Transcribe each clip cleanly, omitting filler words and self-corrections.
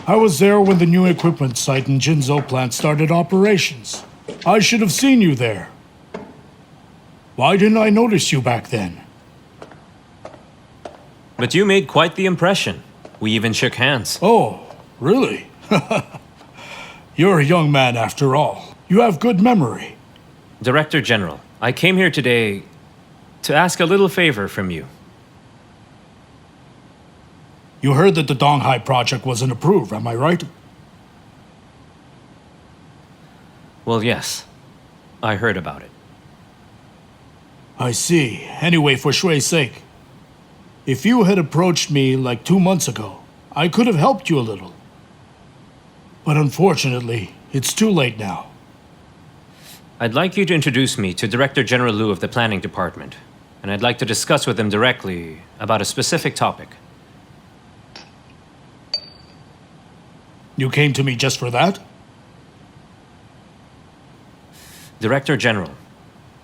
I was there when the new equipment site in Jinzhou plant started operations. I should have seen you there. Why didn't I notice you back then? But you made quite the impression. We even shook hands. Oh, really? You're a young man after all. You have good memory. Director General, I came here today to ask a little favor from you. You heard that the Donghai project wasn't approved, am I right? Well, yes. I heard about it. I see. Anyway, for Shui's sake, if you had approached me like 2 months ago, I could have helped you a little. But unfortunately, it's too late now. I'd like you to introduce me to Director General Liu of the Planning Department, and I'd like to discuss with him directly about a specific topic. You came to me just for that? Director General,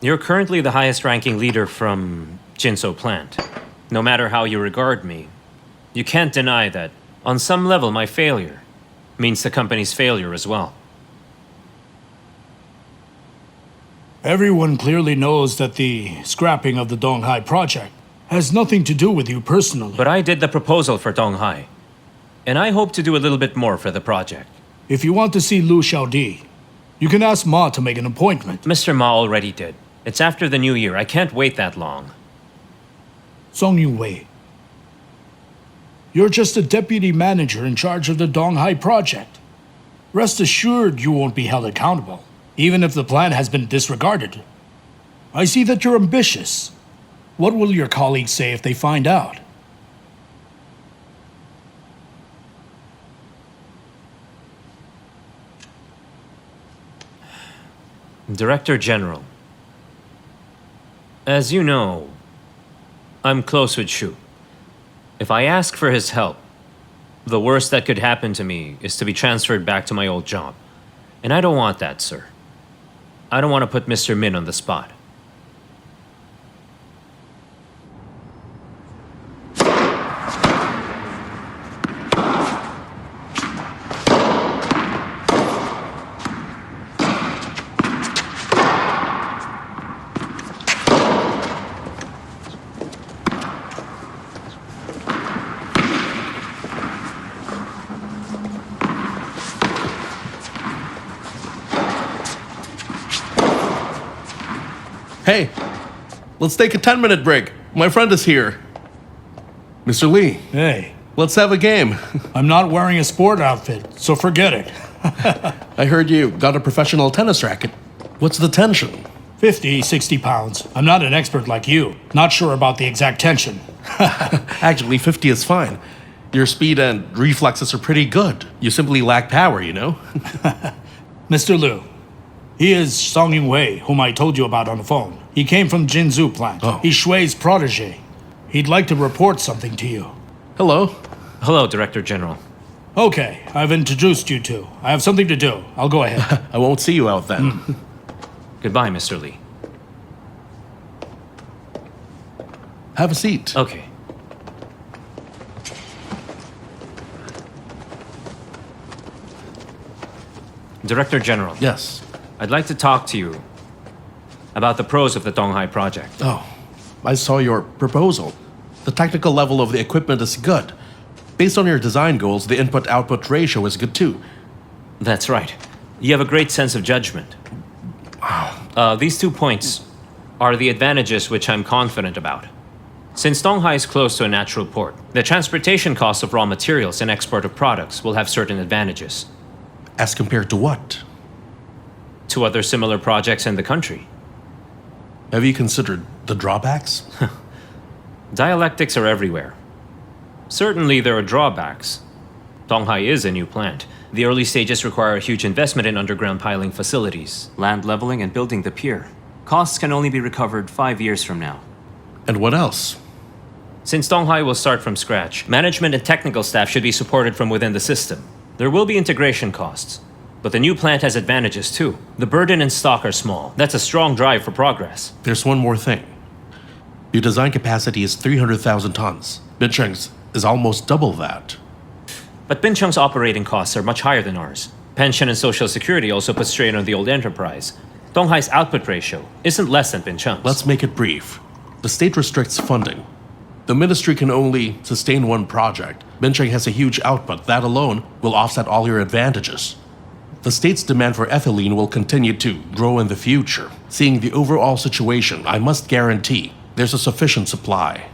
you're currently the highest-ranking leader from Jinzhou plant. No matter how you regard me, you can't deny that, on some level, my failure means the company's failure as well. Everyone clearly knows that the scrapping of the Donghai project has nothing to do with you personally. But I did the proposal for Donghai, and I hope to do a little bit more for the project. If you want to see Liu Xiaodi, you can ask Ma to make an appointment. Mr. Ma already did. It's after the new year. I can't wait that long. Song Yunhui, you're just a deputy manager in charge of the Donghai project. Rest assured you won't be held accountable, even if the plan has been disregarded. I see that you're ambitious. What will your colleagues say if they find out? Director General, as you know, I'm close with Shu. If I ask for his help, the worst that could happen to me is to be transferred back to my old job. And I don't want that, sir. I don't want to put Mr. Min on the spot. Hey, let's take a 10-minute break. My friend is here. Mr. Lee, Hey, let's have a game. I'm not wearing a sport outfit, so forget it. I heard you got a professional tennis racket. What's the tension? 50, 60 pounds. I'm not an expert like you. Not sure about the exact tension. Actually, 50 is fine. Your speed and reflexes are pretty good. You simply lack power, you know? Mr. Liu, he is Song Yunhui, whom I told you about on the phone. He came from Jinzhou plant. Oh. He's Shui's protege. He'd like to report something to you. Hello. Hello, Director General. Okay, I've introduced you two. I have something to do. I'll go ahead. I won't see you out then. Goodbye, Mr. Lee. Have a seat. Okay. Director General. Yes. I'd like to talk to you about the pros of the Donghai project. Oh, I saw your proposal. The technical level of the equipment is good. Based on your design goals, the input-output ratio is good too. That's right. You have a great sense of judgment. These 2 points are the advantages which I'm confident about. Since Donghai is close to a natural port, the transportation costs of raw materials and export of products will have certain advantages As compared to what? to other similar projects in the country. Have you considered the drawbacks? Dialectics are everywhere. Certainly there are drawbacks. Donghai is a new plant. The early stages require a huge investment in underground piling facilities, land leveling, and building the pier. Costs can only be recovered 5 years from now. And what else? Since Donghai will start from scratch, management and technical staff should be supported from within the system. There will be integration costs, but the new plant has advantages too. The burden and stock are small. That's a strong drive for progress. There's one more thing. Your design capacity is 300,000 tons. Beijing's is almost double that. But Bincheng's operating costs are much higher than ours. Pension and social security also put strain on the old enterprise. Donghai's output ratio isn't less than Bincheng's. Let's make it brief. The state restricts funding. The ministry can only sustain one project. Bincheng has a huge output. That alone will offset all your advantages. The state's demand for ethylene will continue to grow in the future. Seeing the overall situation, I must guarantee there's a sufficient supply.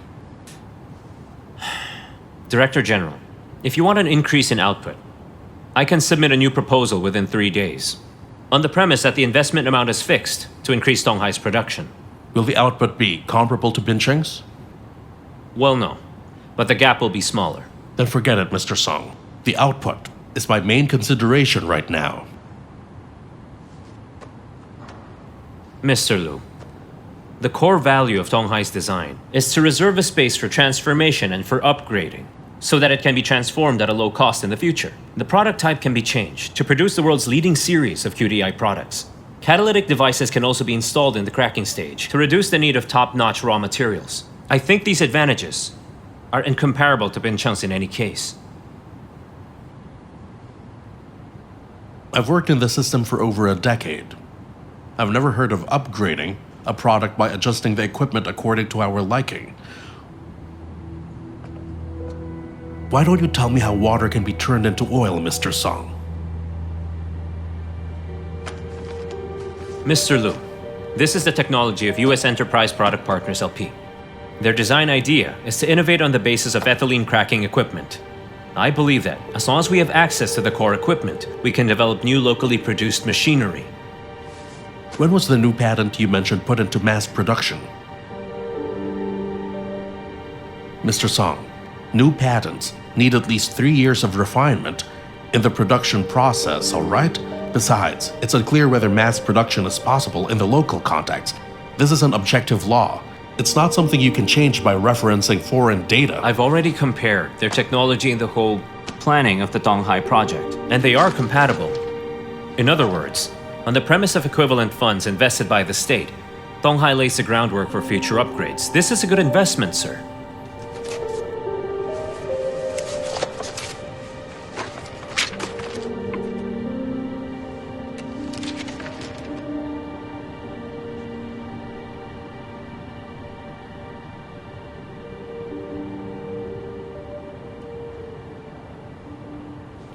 Director General, if you want an increase in output, I can submit a new proposal within 3 days, on the premise that the investment amount is fixed to increase Donghai's production. Will the output be comparable to Bincheng's? Well, no, but the gap will be smaller. Then forget it, Mr. Song. The output is my main consideration right now. Mr. Liu, the core value of Donghai's design is to reserve a space for transformation and for upgrading, so that it can be transformed at a low cost in the future. The product type can be changed to produce the world's leading series of QDI products. Catalytic devices can also be installed in the cracking stage to reduce the need of top-notch raw materials. I think these advantages are incomparable to Bincheng's in any case. I've worked in the system for over a decade. I've never heard of upgrading a product by adjusting the equipment according to our liking. Why don't you tell me how water can be turned into oil, Mr. Song? Mr. Liu, this is the technology of U.S. Enterprise Product Partners LP. Their design idea is to innovate on the basis of ethylene cracking equipment. I believe that, as long as we have access to the core equipment, we can develop new locally produced machinery. When was the new patent you mentioned put into mass production? Mr. Song, new patents need at least 3 years of refinement in the production process, all right? Besides, it's unclear whether mass production is possible in the local context. This is an objective law. It's not something you can change by referencing foreign data. I've already compared their technology and the whole planning of the Donghai project, and they are compatible. In other words, on the premise of equivalent funds invested by the state, Donghai lays the groundwork for future upgrades. This is a good investment, sir.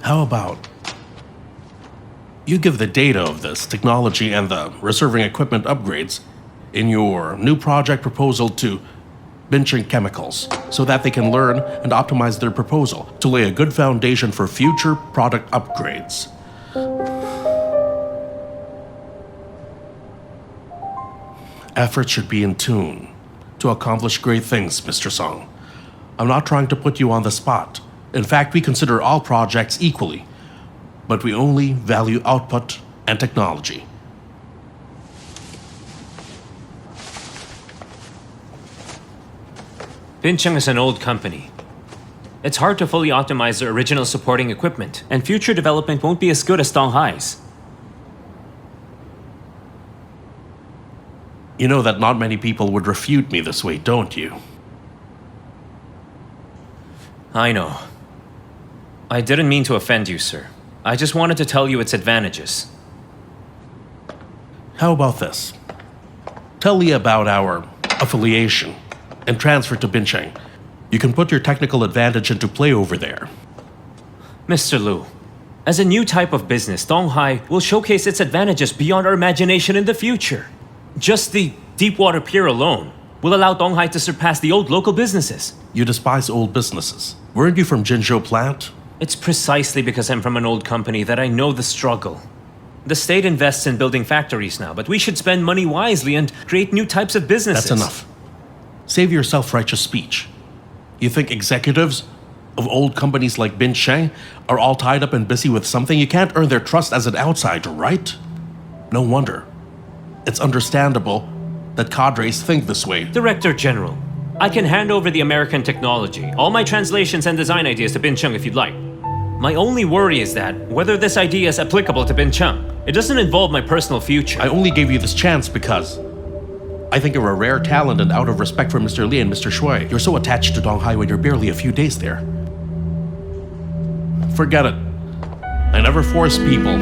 How about you give the data of this technology and the reserving equipment upgrades in your new project proposal to Donghai Chemicals so that they can learn and optimize their proposal to lay a good foundation for future product upgrades. Efforts should be in tune to accomplish great things, Mr. Song. I'm not trying to put you on the spot. In fact, we consider all projects equally, but we only value output and technology. Bincheng is an old company. It's hard to fully optimize their original supporting equipment, and future development won't be as good as Donghai's. You know that not many people would refute me this way, don't you? I know. I didn't mean to offend you, sir. I just wanted to tell you its advantages. How about this? Tell Lee about our affiliation and transfer to Bincheng. You can put your technical advantage into play over there. Mr. Liu, as a new type of business, Donghai will showcase its advantages beyond our imagination in the future. Just the deepwater pier alone will allow Donghai to surpass the old local businesses. You despise old businesses. Weren't you from Jinzhou plant? It's precisely because I'm from an old company that I know the struggle. The state invests in building factories now, but we should spend money wisely and create new types of businesses. That's enough. Save your self-righteous speech. You think executives of old companies like Bincheng are all tied up and busy with something? You can't earn their trust as an outsider, right? No wonder. It's understandable that cadres think this way. Director General, I can hand over the American technology, all my translations and design ideas to Bincheng if you'd like. My only worry is that whether this idea is applicable to Bincheng, it doesn't involve my personal future. I only gave you this chance because I think you're a rare talent, and out of respect for Mr. Li and Mr. Shui, you're so attached to Donghai when you're barely a few days there. Forget it. I never force people.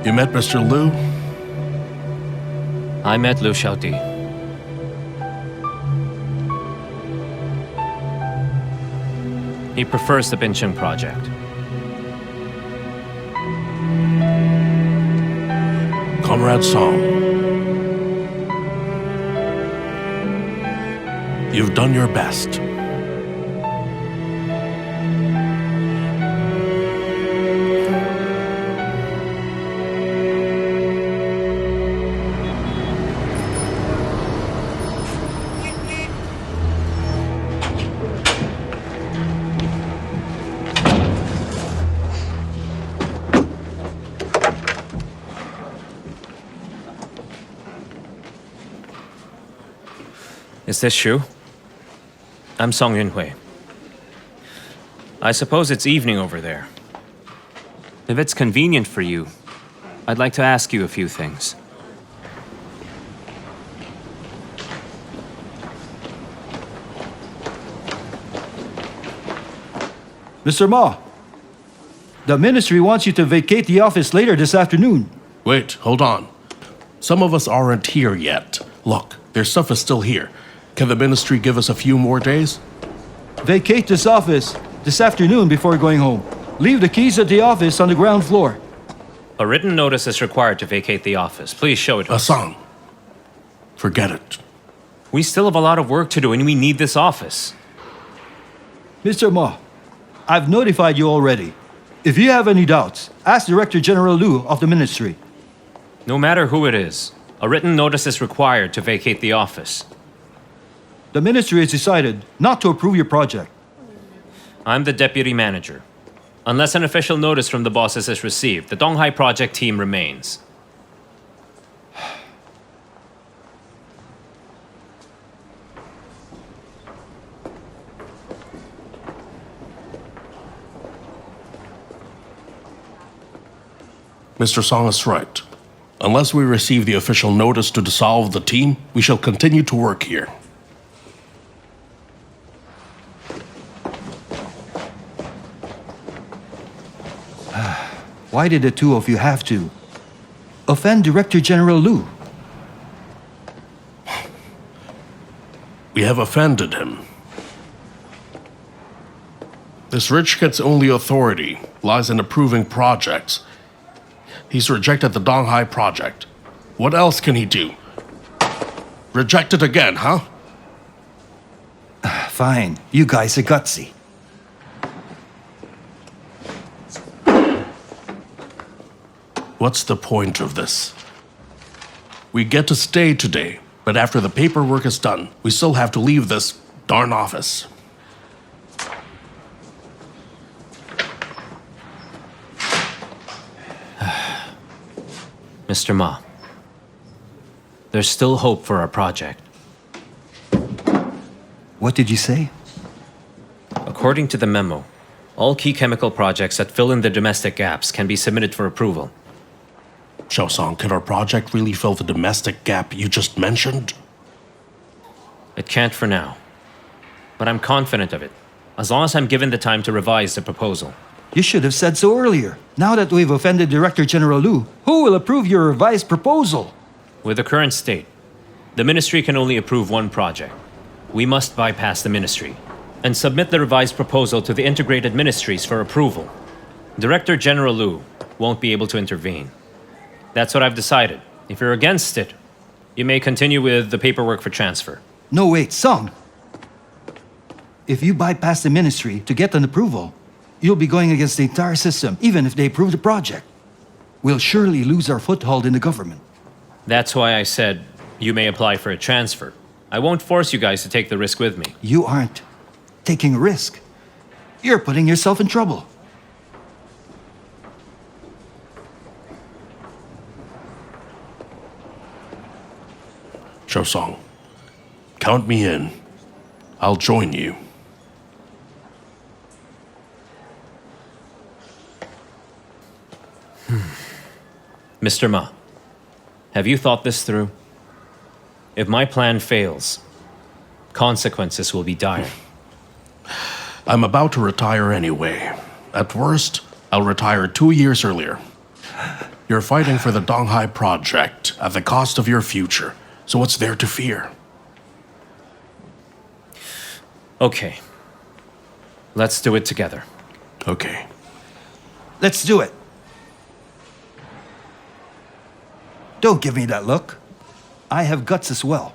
You met Mr. Liu? I met Liu Xiaodi. He prefers the Beijing project. Comrade Song, you've done your best. Is this Shu? I'm Song Yunhui. I suppose it's evening over there. If it's convenient for you, I'd like to ask you a few things. Mr. Ma, the ministry wants you to vacate the office later this afternoon. Wait, hold on. Some of us aren't here yet. Look, their stuff is still here. Can the ministry give us a few more days? Vacate this office this afternoon before going home. Leave the keys at the office on the ground floor. A written notice is required to vacate the office. Please show it to us. Song, forget it. We still have a lot of work to do and we need this office. Mr. Ma, I've notified you already. If you have any doubts, ask Director General Liu of the ministry. No matter who it is, a written notice is required to vacate the office. The ministry has decided not to approve your project. I'm the deputy manager. Unless an official notice from the bosses is received, the Donghai project team remains. Mr. Song is right. Unless we receive the official notice to dissolve the team, we shall continue to work here. Why did the two of you have to offend Director General Liu? We have offended him. This rich kid's only authority lies in approving projects. He's rejected the Donghai project. What else can he do? Reject it again, huh? Fine, you guys are gutsy. What's the point of this? We get to stay today, but after the paperwork is done, we still have to leave this darn office. Mr. Ma, there's still hope for our project. What did you say? According to the memo, all key chemical projects that fill in the domestic gaps can be submitted for approval. Xiaosong, can our project really fill the domestic gap you just mentioned? It can't for now, but I'm confident of it, as long as I'm given the time to revise the proposal. You should have said so earlier. Now that we've offended Director General Liu, who will approve your revised proposal? With the current state, the ministry can only approve one project. We must bypass the ministry and submit the revised proposal to the integrated ministries for approval. Director General Liu won't be able to intervene. That's what I've decided. If you're against it, you may continue with the paperwork for transfer. No, wait, Song. If you bypass the ministry to get an approval, you'll be going against the entire system, even if they approve the project. We'll surely lose our foothold in the government. That's why I said you may apply for a transfer. I won't force you guys to take the risk with me. You aren't taking a risk. You're putting yourself in trouble. Xiaosong, count me in. I'll join you. Mr. Ma, have you thought this through? If my plan fails, consequences will be dire. I'm about to retire anyway. At worst, I'll retire 2 years earlier. You're fighting for the Donghai project at the cost of your future, so what's there to fear? Okay. Let's do it together. Okay. Let's do it. Don't give me that look. I have guts as well.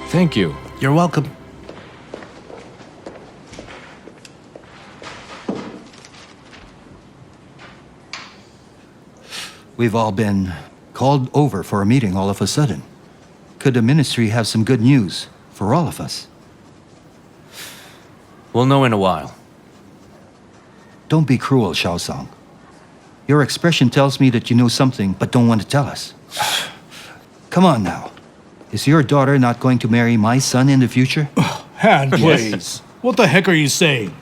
Thank you. You're welcome. We've all been called over for a meeting all of a sudden. Could the ministry have some good news for all of us? We'll know in a while. Don't be cruel, Xiaosong. Your expression tells me that you know something but don't want to tell us. Come on now. Is your daughter not going to marry my son in the future? Han, please. What the heck are you saying?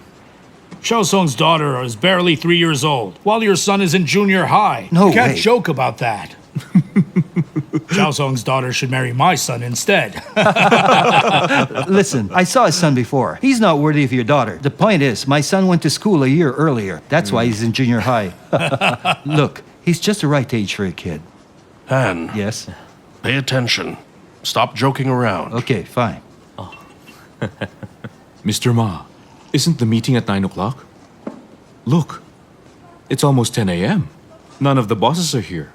Xiaosong's daughter is barely 3 years old, while your son is in junior high. No You can't way. joke about that. Xiaosong's daughter should marry my son instead. Listen, I saw his son before. He's not worthy of your daughter. The point is, my son went to school a year earlier. That's why he's in junior high. Look, he's just the right age for a kid. Han, Yes? pay attention. Stop joking around. Okay, fine. Mr. Ma, isn't the meeting at 9 o'clock? Look, it's almost 10 a.m. None of the bosses are here.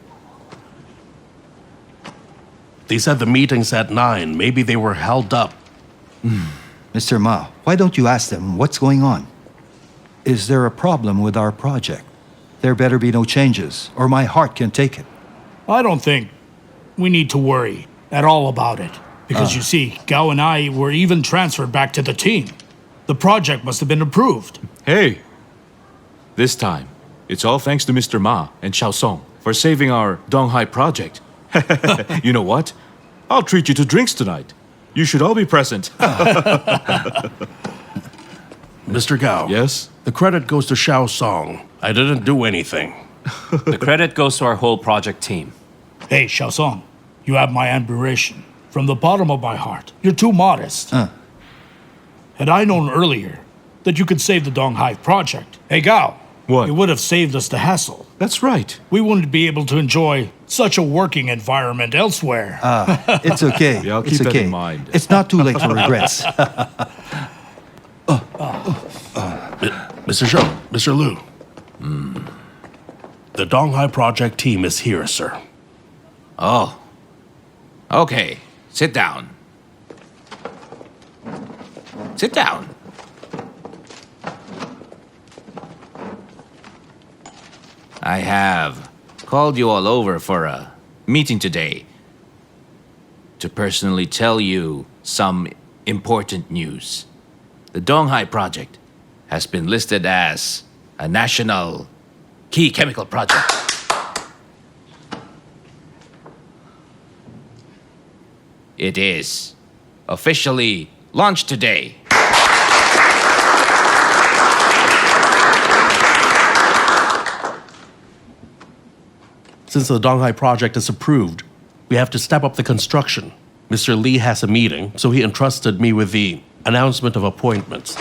They said the meeting's at 9. Maybe they were held up. Mr. Ma, why don't you ask them what's going on? Is there a problem with our project? There better be no changes, or my heart can take it. I don't think we need to worry at all about it. Because you see, Gao and I were even transferred back to the team. The project must have been approved. Hey! This time, it's all thanks to Mr. Ma and Xiaosong for saving our Donghai project. You know what? I'll treat you to drinks tonight. You should all be present. Mr. Gao. Yes? The credit goes to Xiaosong. I didn't do anything. The credit goes to our whole project team. Hey, Xiaosong, you have my admiration. From the bottom of my heart, you're too modest. Had I known earlier, that you could save the Donghai project. Hey, Gao. What? It would have saved us the hassle. That's right. We wouldn't be able to enjoy such a working environment elsewhere. It's okay. Yeah, I'll it's keep that okay. in mind. It's not too late for regrets. Mr. Zhou, Mr. Liu. The Donghai project team is here, sir. Oh. Okay. Sit down. Sit down. I have called you all over for a meeting today to personally tell you some important news. The Donghai project has been listed as a national key chemical project. It is officially launched today. Since the Donghai project is approved, we have to step up the construction. Mr. Li has a meeting, so he entrusted me with the announcement of appointments.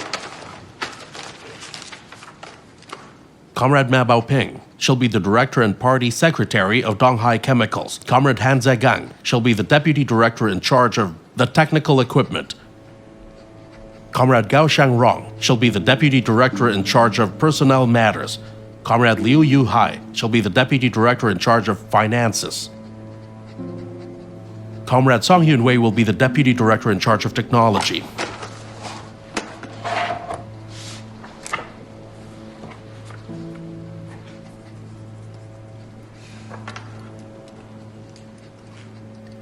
Comrade Ma Baoping shall be the director and party secretary of Donghai Chemicals. Comrade Han Zegang shall be the deputy director in charge of the technical equipment. Comrade Gao Shangrong shall be the deputy director in charge of personnel matters. Comrade Liu Yuhai shall be the deputy director in charge of finances. Comrade Song Yunhui will be the deputy director in charge of technology.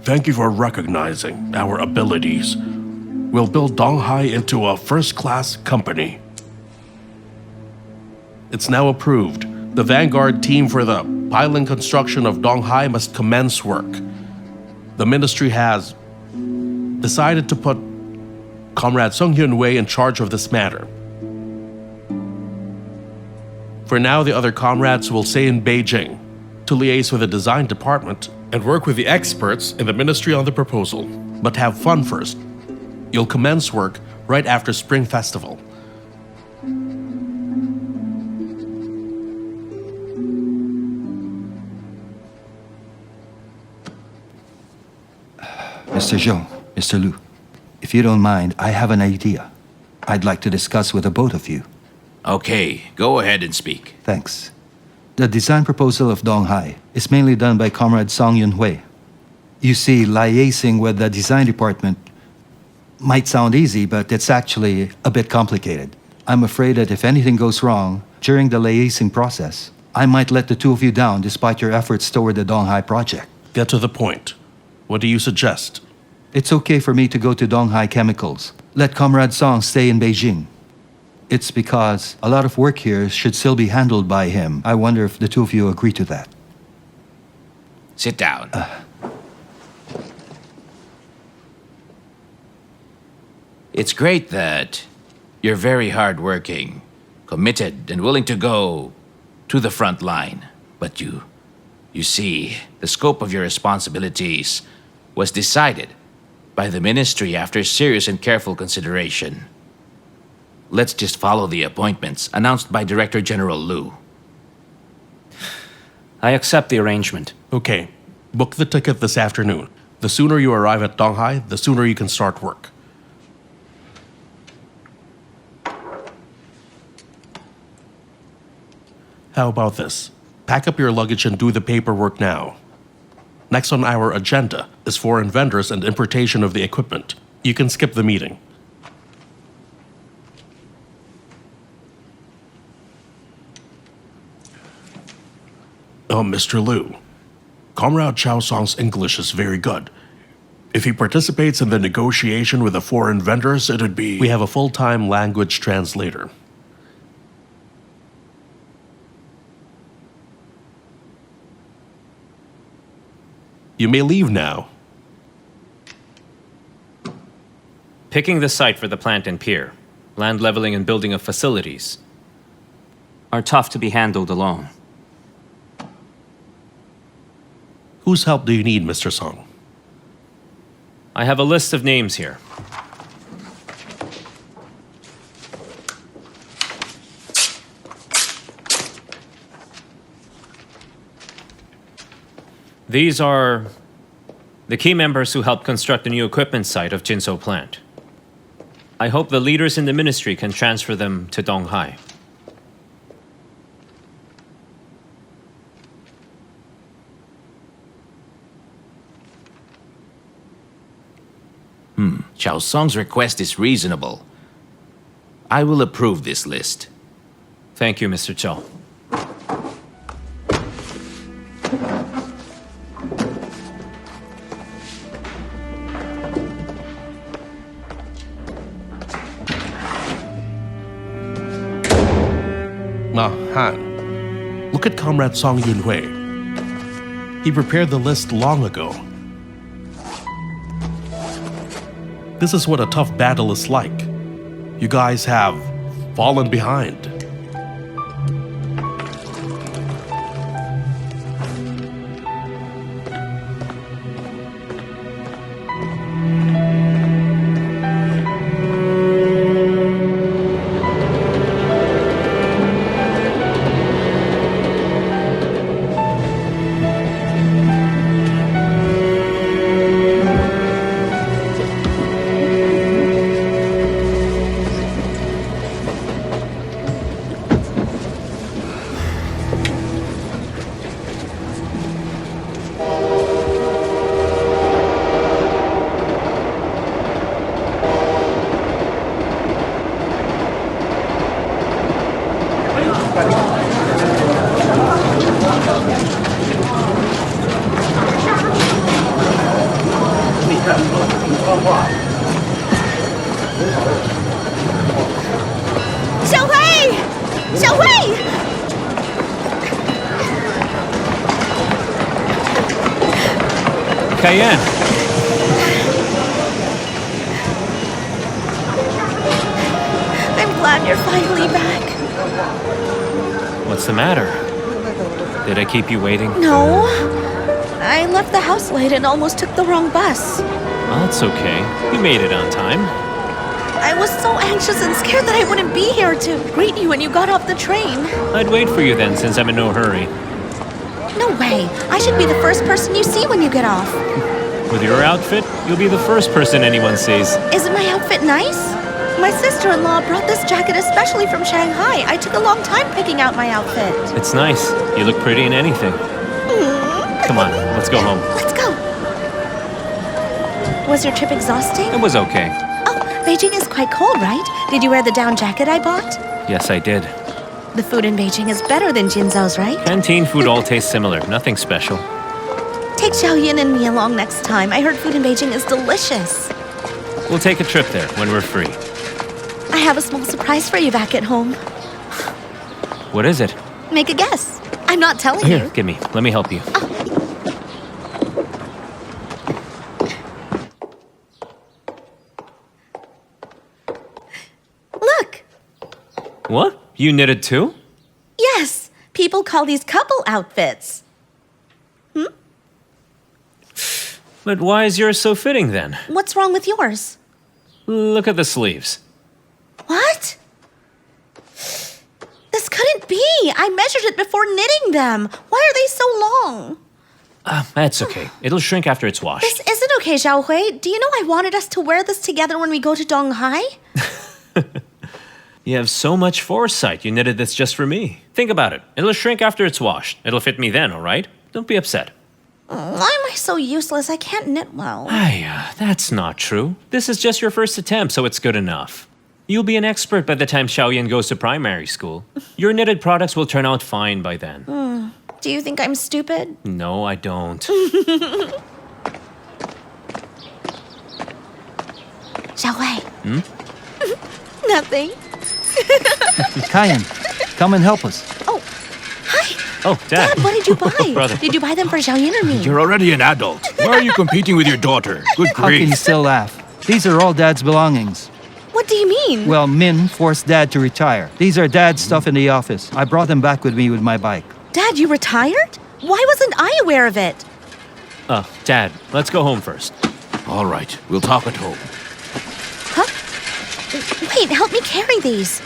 Thank you for recognizing our abilities. We'll build Donghai into a first-class company. It's now approved. The vanguard team for the piling construction of Donghai must commence work. The ministry has decided to put Comrade Song Yunhui in charge of this matter. For now, the other comrades will stay in Beijing to liaise with the design department and work with the experts in the ministry on the proposal. But have fun first. You'll commence work right after Spring Festival. Mr. Zhou, Mr. Liu, if you don't mind, I have an idea I'd like to discuss with the both of you. Okay, go ahead and speak. Thanks. The design proposal of Donghai is mainly done by Comrade Song Yunhui. You see, liaising with the design department might sound easy, but it's actually a bit complicated. I'm afraid that if anything goes wrong during the liaising process, I might let the two of you down despite your efforts toward the Donghai project. Get to the point. What do you suggest? It's okay for me to go to Donghai Chemicals. Let Comrade Song stay in Beijing. It's because a lot of work here should still be handled by him. I wonder if the two of you agree to that. Sit down. It's great that you're very hardworking, committed, and willing to go to the front line. But you see, the scope of your responsibilities was decided by the ministry after serious and careful consideration. Let's just follow the appointments announced by Director General Liu. I accept the arrangement. Okay, book the ticket this afternoon. The sooner you arrive at Donghai, the sooner you can start work. How about this? Pack up your luggage and do the paperwork now. Next on our agenda is foreign vendors and importation of the equipment. You can skip the meeting. Mr. Liu, Comrade Chao Song's English is very good. If he participates in the negotiation with the foreign vendors, it'd be... We have a full-time language translator. You may leave now. Picking the site for the plant and pier, land leveling and building of facilities are tough to be handled alone. Whose help do you need, Mr. Song? I have a list of names here. These are the key members who helped construct the new equipment site of Jinsou plant. I hope the leaders in the ministry can transfer them to Donghai. Xiao Song's request is reasonable. I will approve this list. Thank you, Mr. Zhou. Han, look at Comrade Song Yunhui. He prepared the list long ago. This is what a tough battle is like. You guys have fallen behind. Kaiyan! I'm glad you're finally back. What's the matter? Did I keep you waiting? No. I left the house late and almost took the wrong bus. Well, that's okay. You made it on time. I was so anxious and scared that I wouldn't be here to greet you when you got off the train. I'd wait for you then, since I'm in no hurry. No way. I should be the first person you see when you get off. With your outfit, you'll be the first person anyone sees. Isn't my outfit nice? My sister-in-law brought this jacket especially from Shanghai. I took a long time picking out my outfit. It's nice. You look pretty in anything. Come on, let's go home. Let's go. Was your trip exhausting? It was okay. Oh, Beijing is quite cold, right? Did you wear the down jacket I bought? Yes, I did. The food in Beijing is better than Jinzhou's, right? Canteen food all tastes similar. Nothing special. Take Xiaoyan and me along next time. I heard food in Beijing is delicious. We'll take a trip there when we're free. I have a small surprise for you back at home. What is it? Make a guess. I'm not telling Here, you. give me. Let me help you. Look. What? You knitted too? Yes. People call these couple outfits. But why is yours so fitting then? What's wrong with yours? Look at the sleeves. What? This couldn't be. I measured it before knitting them. Why are they so long? That's okay. It'll shrink after it's washed. This isn't okay, Xiaohui. Do you know I wanted us to wear this together when we go to Donghai? You have so much foresight. You knitted this just for me. Think about it. It'll shrink after it's washed. It'll fit me then, all right? Don't be upset. Why am I so useless? I can't knit well. That's not true. This is just your first attempt, so it's good enough. You'll be an expert by the time Xiaoyan goes to primary school. Your knitted products will turn out fine by then. Do you think I'm stupid? No, I don't. Xiaohui. Nothing. Kaiyan, come and help us. Oh, hi. Oh, Dad. Dad, what did you buy? Brother. Did you buy them for Xiaoyan or me? You're already an adult. Why are you competing with your daughter? Good How can you grief. still laugh? These are all Dad's belongings. What do you mean? Well, Min forced Dad to retire. These are Dad's stuff in the office. I brought them back with me with my bike. Dad, you retired? Why wasn't I aware of it? Dad, let's go home first. All right, we'll talk at home. Huh? Wait, help me carry these.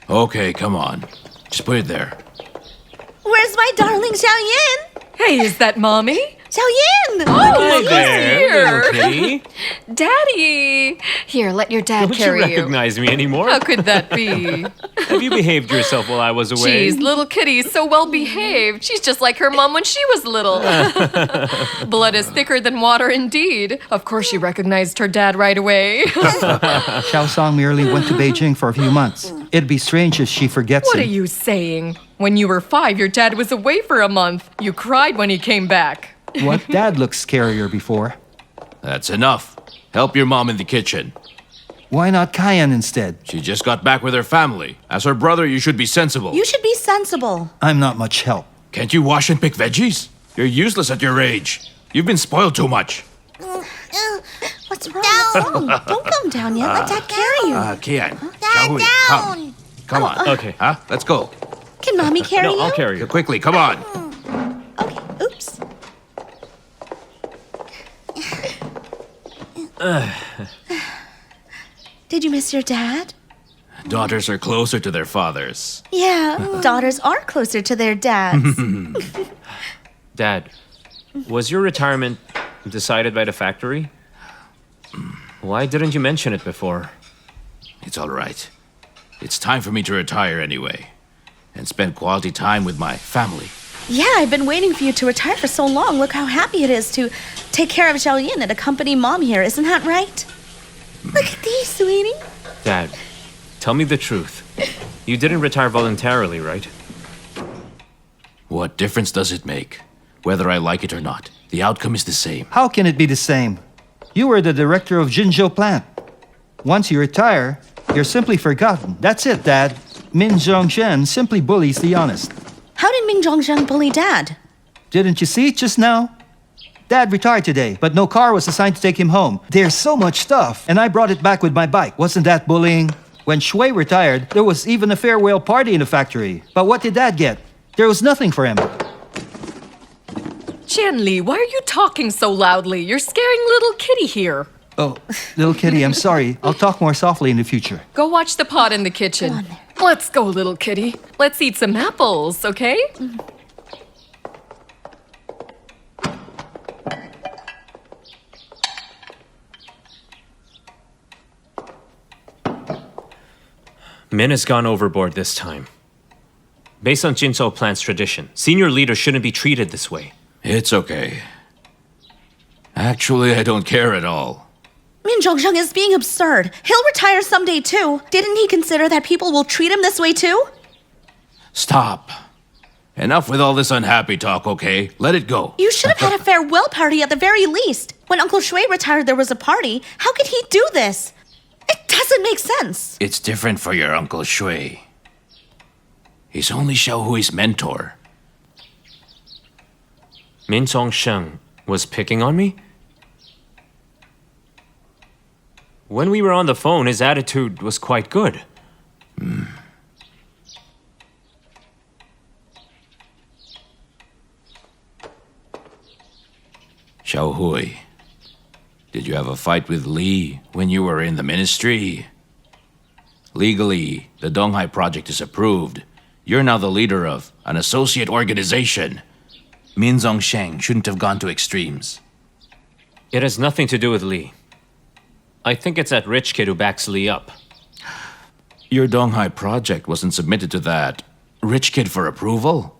Okay, come on. Just put it there. my darling Xiaoyan. Hey, is that Mommy? Xiaoyan! Oh, there, little here. kitty. Daddy! Here, let your dad Don't you carry you. recognize me anymore? How could that be? Have you behaved yourself while I was away? Jeez, little kitty's so well behaved. She's just like her mom when she was little. Blood is thicker than water indeed. Of course she recognized her dad right away. Xiaosong merely went to Beijing for a few months. It'd be strange if she forgets What him. are you saying? When you were 5, your dad was away for a month. You cried when he came back. What? Dad looked scarier before. That's enough. Help your mom in the kitchen. Why not Kaiyan instead? She just got back with her family. As her brother, you should be sensible. You should be sensible. I'm not much help. Can't you wash and pick veggies? You're useless at your age. You've been spoiled too much. What's wrong? What's wrong? Don't come down yet. Let Dad carry you. Kaiyan, Xiaohui, come. Come on. Okay. Huh? Let's go. Can Mommy carry you? No, I'll carry you. Quickly, come on. Okay, oops. Did you miss your dad? Daughters are closer to their fathers. Yeah, daughters are closer to their dads. Dad, was your retirement decided by the factory? Why didn't you mention it before? It's all right. It's time for me to retire anyway. And spend quality time with my family. Yeah, I've been waiting for you to retire for so long. Look how happy it is to take care of Xiaoyan and accompany Mom here. Isn't that right? Look at these, sweetie. Dad, tell me the truth. You didn't retire voluntarily, right? What difference does it make? Whether I like it or not, the outcome is the same. How can it be the same? You were the director of Jinzhou plant. Once you retire, you're simply forgotten. That's it, Dad. Min Zhongsheng simply bullies the honest. How did Min Zhongsheng bully Dad? Didn't you see it just now? Dad retired today, but no car was assigned to take him home. There's so much stuff, and I brought it back with my bike. Wasn't that bullying? When Shui retired, there was even a farewell party in the factory. But what did Dad get? There was nothing for him. Jianli, why are you talking so loudly? You're scaring little kitty here. Oh, little kitty, I'm sorry. I'll talk more softly in the future. Go watch the pot in the kitchen. Go on there. Let's go, little kitty. Let's eat some apples, okay? Min has gone overboard this time. Based on Jinzhou plant's tradition, senior leaders shouldn't be treated this way. It's okay. Actually, I don't care at all. Min Zhongsheng is being absurd. He'll retire someday too. Didn't he consider that people will treat him this way too? Stop. Enough with all this unhappy talk, okay? Let it go. You should have had a farewell party at the very least. When Uncle Shui retired, there was a party. How could he do this? It doesn't make sense. It's different for your Uncle Shui. He's only Xiaohui's mentor. Min Zhongsheng was picking on me? When we were on the phone, his attitude was quite good. Xiaohui, did you have a fight with Li when you were in the ministry? Legally, the Donghai project is approved. You're now the leader of an associate organization. Min Zhongsheng shouldn't have gone to extremes. It has nothing to do with Li. I think it's that rich kid who backs Li up. Your Donghai project wasn't submitted to that rich kid for approval?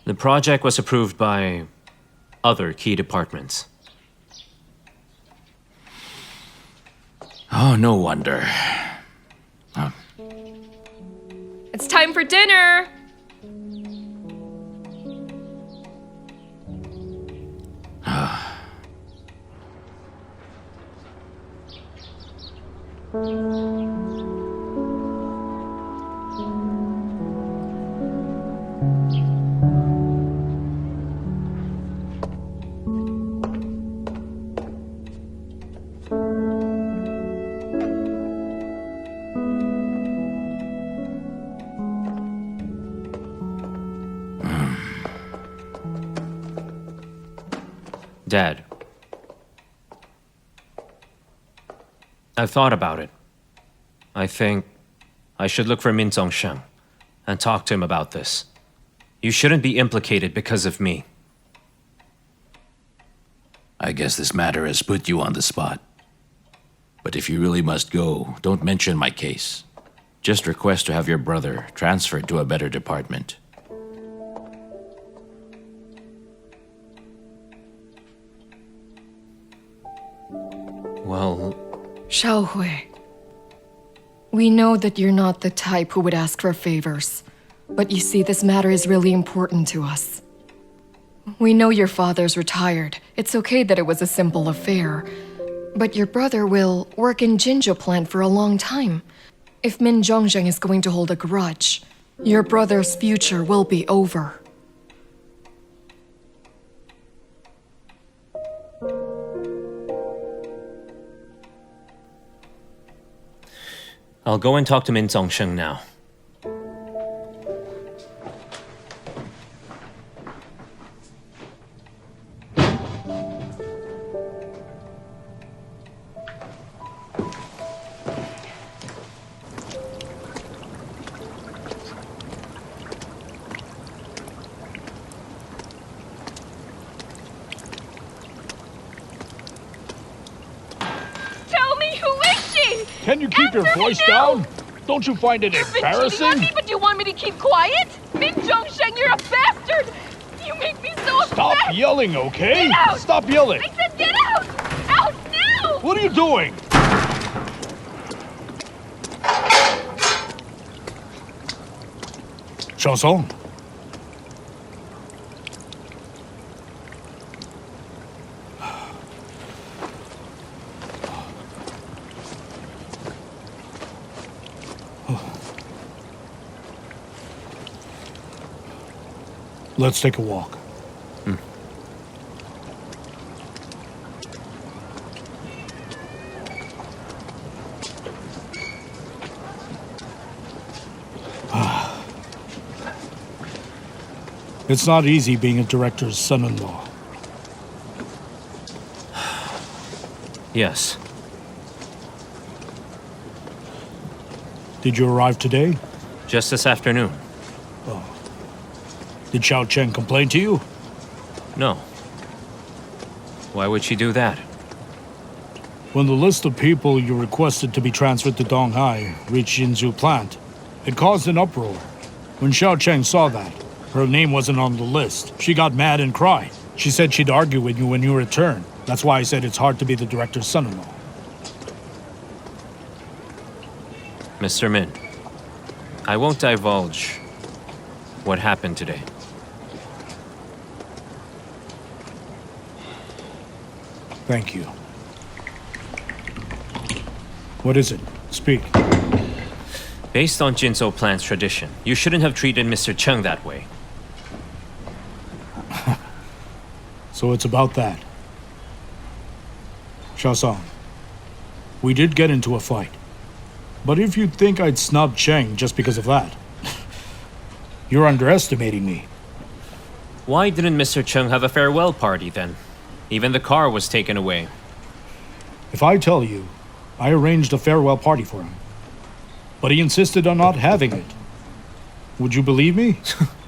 The project was approved by other key departments. Oh, no wonder. It's time for dinner. Dad, I've thought about it. I think I should look for Min Zhongsheng and talk to him about this. You shouldn't be implicated because of me. I guess this matter has put you on the spot. But if you really must go, don't mention my case. Just request to have your brother transferred to a better department. Well, Xiaolei, we know that you're not the type who would ask for favors. But you see, this matter is really important to us. We know your father's retired. It's okay that it was a simple affair. But your brother will work in Jinzhou plant for a long time. If Min Zhongsheng is going to hold a grudge, your brother's future will be over. I'll go and talk to Min Zhongsheng now. Can you keep your voice down? Don't you find it You've been cheating embarrassing? on me, but you want me to keep quiet? Min Zhongsheng, you're a bastard! You make me so upset! Stop yelling, okay? Get out! Stop yelling! I said get out! Out now! What are you doing? Xiaosong. Let's take a walk. It's not easy being a director's son-in-law. Yes. Did you arrive today? Just this afternoon. Did Xiao Chen complain to you? No. Why would she do that? When the list of people you requested to be transferred to Donghai reached Jinzhou plant, it caused an uproar. When Xiao Chen saw that, her name wasn't on the list. She got mad and cried. She said she'd argue with you when you returned. That's why I said it's hard to be the director's son-in-law. Mr. Min, I won't divulge what happened today. Thank you. What is it? Speak. Based on Jinzhou plant's tradition, you shouldn't have treated Mr. Cheng that way. So it's about that. Xiaosong, we did get into a fight. But if you think I'd snub Cheng just because of that, you're underestimating me. Why didn't Mr. Cheng have a farewell party then? Even the car was taken away. If I tell you, I arranged a farewell party for him, but he insisted on not having it, would you believe me?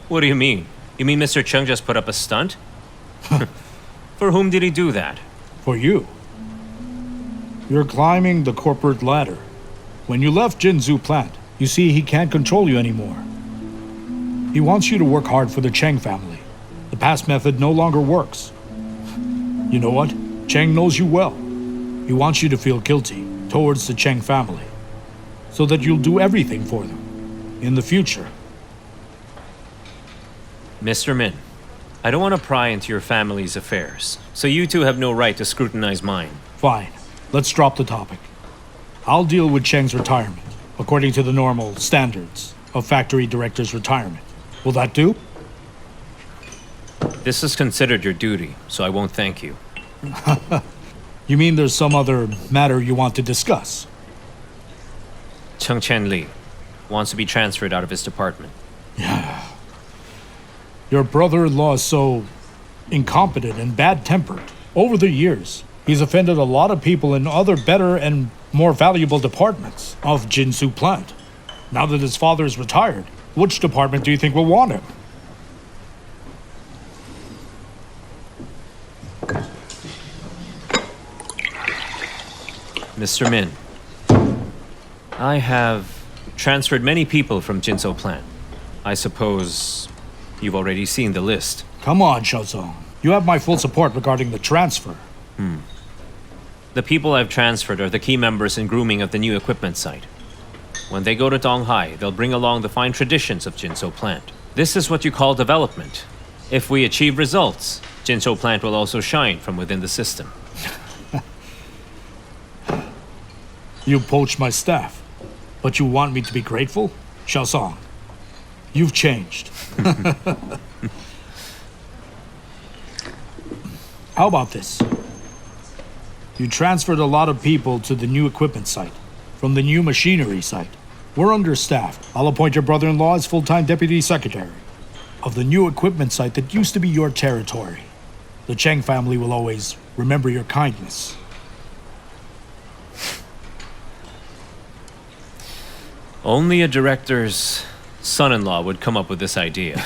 What do you mean? You mean Mr. Cheng just put up a stunt? For whom did he do that? For you. You're climbing the corporate ladder. When you left Jinzhou plant, you see he can't control you anymore. He wants you to work hard for the Cheng family. The past method no longer works. You know what? Cheng knows you well. He wants you to feel guilty towards the Cheng family, so that you'll do everything for them in the future. Mr. Min, I don't want to pry into your family's affairs, so you two have no right to scrutinize mine. Fine. Let's drop the topic. I'll deal with Cheng's retirement, according to the normal standards of factory director's retirement. Will that do? This is considered your duty, so I won't thank you. You mean there's some other matter you want to discuss? Cheng Chen Li wants to be transferred out of his department. Your brother-in-law is so incompetent and bad-tempered. Over the years, he's offended a lot of people in other better and more valuable departments of Jinzhou plant. Now that his father is retired, which department do you think will want him? Mr. Min, I have transferred many people from Jinzhou plant. I suppose you've already seen the list. Come on, Xiaosong. You have my full support regarding the transfer. The people I've transferred are the key members in grooming of the new equipment site. When they go to Donghai, they'll bring along the fine traditions of Jinzhou plant. This is what you call development. If we achieve results, Jinzhou plant will also shine from within the system. You poached my staff, but you want me to be grateful? Xiaosong, you've changed. How about this? You transferred a lot of people to the new equipment site from the new machinery site. We're understaffed. I'll appoint your brother-in-law as full-time deputy secretary of the new equipment site that used to be your territory. The Cheng family will always remember your kindness. Only a director's son-in-law would come up with this idea.